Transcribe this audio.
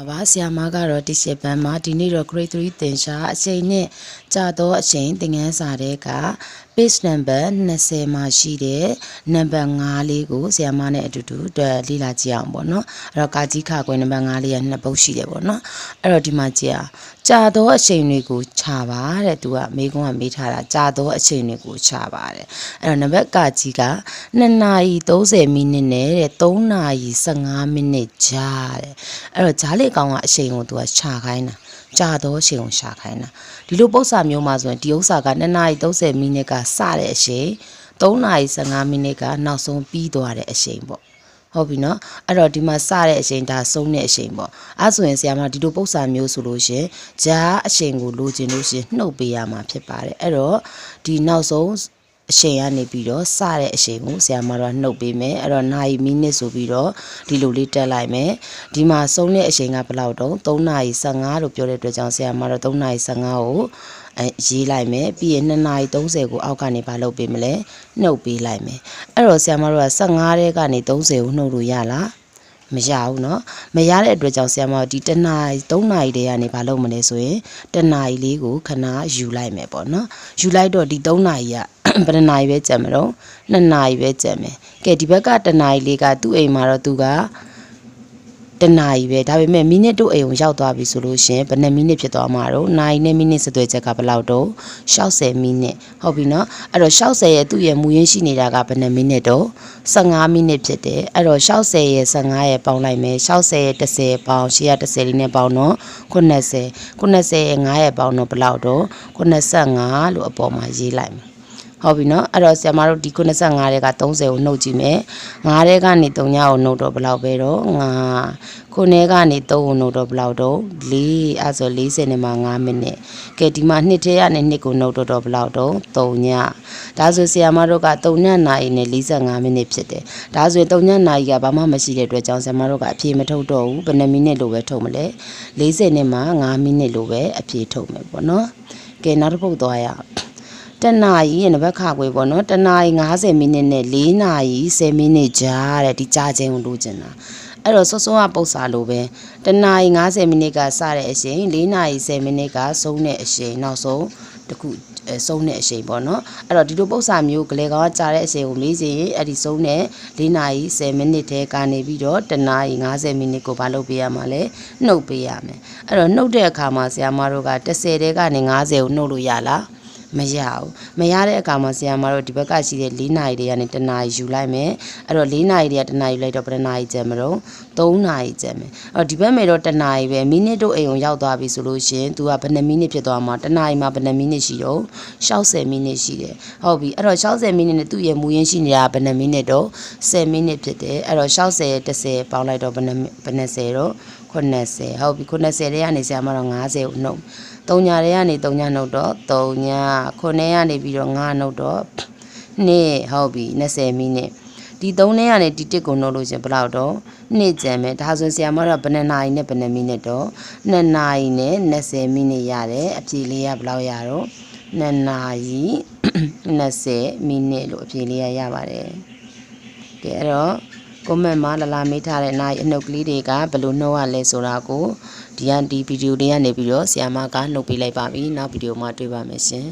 ပါဆရာမကတော့ဒီရှစ်ပန်းမှာဒီနေ့တော့ grade 3သင်ရှာအချိန်နဲ့ကြာတော့အချိန်သင်ခန်းစာတဲ့က page number 20မှာရှိတဲ့ number 5လေးကိုဆရာမနဲ့အတူတူတွေ့လေ့လာကြည့်အောင်ပေါ့နော်အဲ့တော့ကာကြီးခါကွယ် number 5လေးကနှစ်ပုတ်ရှိတယ်ပေါ့နော်အဲ့တော့ဒီမှာကြည့်အောင်ကြာတော့အချိန်တွေကိုခြာပါတဲ့သူကမိကုန်းကမေးထားတာကြာတော့အချိန်တွေကိုခြာပါတဲ့အဲ့တော့နံပါတ်ကာကြီးက2နာရီ30မိနစ်နဲ့တဲ့3နာရီ15မိနစ်ကြာတဲ့အဲ့တော့ဂျားလေးကောင်ကအချိန်ကိုသူကခြာခိုင်းတာကြာတော့အချိန်ကိုရှာခိုင်းတာဒီလိုပု္ပ္ပစာမျိုးမှာဆိုရင်ဒီဥစ္စာက2နာရီ30မိနစ်ကစတဲ့အချိန်3နာရီ15မိနစ်ကနောက်ဆုံးပြီးသွားတဲ့အချိန်ပေါ့ဟုတ်ပြီနော်အဲ့တော့ဒီမှာစတဲ့အချိန်ဒါဆုံးတဲ့အချိန်ပေါ့အဲ့ဆိုရင်ဆရာမဒီလိုပု္ပ္ပစာမျိုးဆိုလို့ရှင်ဂျားအချိန်ကိုလိုချင်လို့ရှင်နှုတ်ပေးရမှာဖြစ်ပါတယ်အဲ့တော့ဒီနောက်ဆုံးအချိန်ကနေပြီးတော့စတဲ့အချိန်ကိုဆရာမတို့ကနှုတ်ပေးမယ်အဲ့တော့နာရီမိနစ်ဆိုပြီးတော့ဒီလိုလေးတက်လိုက်မယ်ဒီမှာဆုံးတဲ့အချိန်ကဘယ်လောက်တော့3နာရီ15လို့ပြောတဲ့အတွက်ကြောင့်ဆရာမတို့3နာရီ15ကိုရေးလိုက်မယ်ပြီးရင်2နာရီ30ကိုအောက်ကနေပါလုပ်ပေးမလဲနှုတ်ပေးလိုက်မယ်အဲ့တော့ဆရာမတို့က15တဲ့ကနေ30ကိုနှုတ်လို့ရလားမရဘူးเนาะမရတဲ့အတွက်ကြောင့်ဆရာမတို့ဒီ1နာရီ3နာရီတည်းကနေဘာလုပ်မလဲဆိုရင်1နာရီလေးကိုခဏယူလိုက်မယ်ပေါ့เนาะယူလိုက်တော့ဒီ3နာရီကဘယ်နာရီပဲကြံမလို့2နာရီပဲကြံမယ်ကဲဒီဘက်က1နာရီလေးကသူ့အိမ်မှာတော့သူက1နာရီပဲဒါပေမဲ့မိနစ်တို့အိမ်ကိုရောက်သွားပြီဆိုလို့ရှင်ဘယ်နှစ်မိနစ်ဖြစ်သွားမှာတော့နာရီနဲ့မိနစ်စသွယ်ချက်ကဘယ်လောက်တော့60မိနစ်ဟုတ်ပြီနော်အဲ့တော့60ရဲ့သူ့ရဲ့မူရင်းရှိနေတာကဘယ်နှစ်မိနစ်တော့15မိနစ်ဖြစ်တယ်အဲ့တော့60ရဲ့15ရဲ့ပေါင်းလိုက်မယ်60ရဲ့10ပေါင်း110လေးနဲ့ပေါင်းတော့90ရဲ့9ရဲ့ပေါင်းတော့ဘယ်လောက်တော့85လို့အပေါ်မှာရေးလိုက်မယ်ဟုတ်ပြီနော်အဲ့တော့ဆရာမတို့ဒီ95တဲ့က30ကိုနှုတ်ကြည့်မယ်9တဲ့ကနေ3ညကိုနှုတ်တော့ဘယ်လောက်ပဲတော့9ခုနဲ့ကနေ3ကိုနှုတ်တော့ဘယ်လောက်တော့4အဲ့ဆို40နဲ့မှ9မိနစ်ကဲဒီမှာ2ထဲကနေ2ကိုနှုတ်တော့ဘယ်လောက်တော့3ညဒါဆိုဆရာမတို့က3ညနာရီနဲ့45မိနစ်ဖြစ်တယ်ဒါဆိုရင်3ညနာရီကဘာမှမရှိတဲ့အတွက်ကြောင့်ဆရာမတို့ကအဖြေမထုတ်တော့ဘူးဘယ်နှမိနစ်လို့ပဲထုတ်မလဲ40နဲ့မှ9မိနစ်လို့ပဲအဖြေထုတ်မယ်ပေါ့နော်ကဲနောက်တစ်ပုဒ်သွားရအောင်တနာရီရဲ့နံပါတ်ခါခွေပေါ့နော်တနာရီ50မိနစ်နဲ့4နာရီ10မိနစ်ကြာတဲ့ဒီကြာခြင်းကိုလိုချင်တာအဲ့တော့စောစောကပု္ပ္ပစာလိုပဲတနာရီ50မိနစ်ကစတဲ့အချိန်4နာရီ10မိနစ်ကဆုံးတဲ့အချိန်နောက်ဆုံးတစ်ခုဆုံးတဲ့အချိန်ပေါ့နော်အဲ့တော့ဒီလိုပု္ပ္ပစာမျိုးကလေးကောင်ကကြာတဲ့အချိန်ကိုမေးစီရင်အဲ့ဒီဆုံးတဲ့4နာရီ10မိနစ်ထဲကနေပြီးတော့တနာရီ50မိနစ်ကိုမလုပ်ပေးရမှာလဲနှုတ်ပေးရမယ်အဲ့တော့နှုတ်တဲ့အခါမှာဆရာမတို့က10တဲကနေ50ကိုနှုတ်လို့ရလားမရဘူးမရတဲ့အခါမှာဆရာမတို့ဒီဘက်ကရှိတဲ့4နာရီတည်းကနေ1နာရီယူလိုက်မယ်အဲ့တော့4နာရီတည်းက1နာရီလိုက်တော့ဘယ်နှနာရီကျန်မလို့3နာရီကျန်မယ်အဲ့တော့ဒီဘက်မှာတော့1နာရီပဲမိနစ်တို့အိမ်ကိုရောက်သွားပြီဆိုလို့ရှင် तू ကဘယ်နှမိနစ်ဖြစ်သွားမှာ1နာရီမှာဘယ်နှမိနစ်ရှိတော့60မိနစ်ရှိတယ်ဟုတ်ပြီအဲ့တော့60မိနစ်နဲ့သူ့ရဲ့မူရင်းရှိနေတာဘယ်နှမိနစ်တော့10မိနစ်ဖြစ်တယ်အဲ့တော့60ရဲ့10ပေါင်းလိုက်တော့ဘယ်20တော့90ဟုတ်ပြီ90တဲ့ကနေဆရာမတော့50ကိုနှုတ်3ညတဲ့ကနေ3ညနှုတ်တော့3ည9ကနေပြီးတော့9နှုတ်တော့2ဟုတ်ပြီ20မိနစ်ဒီ3နဲ့ကနေဒီ1ကိုနှုတ်လို့ရှင်ဘယ်လောက်တော့2ကျန်မယ်ဒါဆိုဆရာမတော့ဘယ်နှစ်နာရီနဲ့ဘယ်နှစ်မိနစ်တော့2နာရီနဲ့20မိနစ်ရတယ်အဖြေလေးကဘယ်လောက်ရတော့2နာရီ20မိနစ်လို့အဖြေလေးရပါတယ်ကဲအဲ့တော့comment မှာလာလာမေးထားတဲ့နိုင်အနှုတ်ကလေးတွေကဘယ်လိုနှုတ်ရလဲဆိုတာကိုဒီဗီဒီယိုလေးကနေပြီးတော့ဆရာမကနှုတ်ပေးလိုက်ပါပြီနောက်ဗီဒီယိုမှာတွေ့ပါမယ်ရှင်